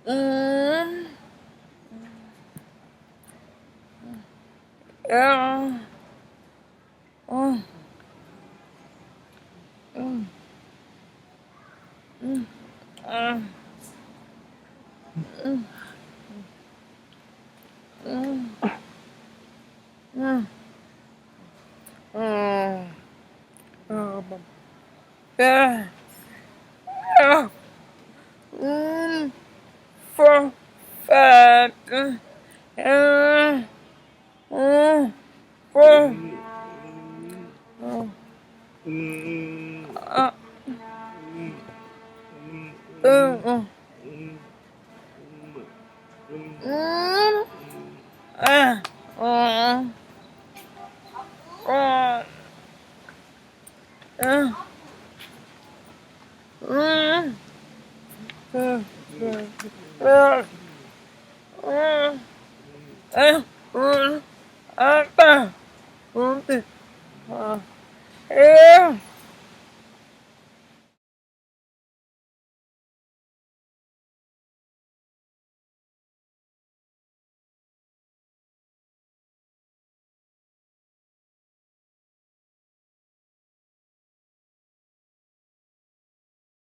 Mm. Yeah. Mm. Mm. Mm. Mm. Mm. Mm. Mm. Oh, yeah. Yeah. Mm. For fat. Yeah. Mm. For. Uh. Mm. Mm. Ah. Mm. Mm. Mm. Mm. Mm. Mm. Mm. Ah. Ah. Mm. Ah. Yeah.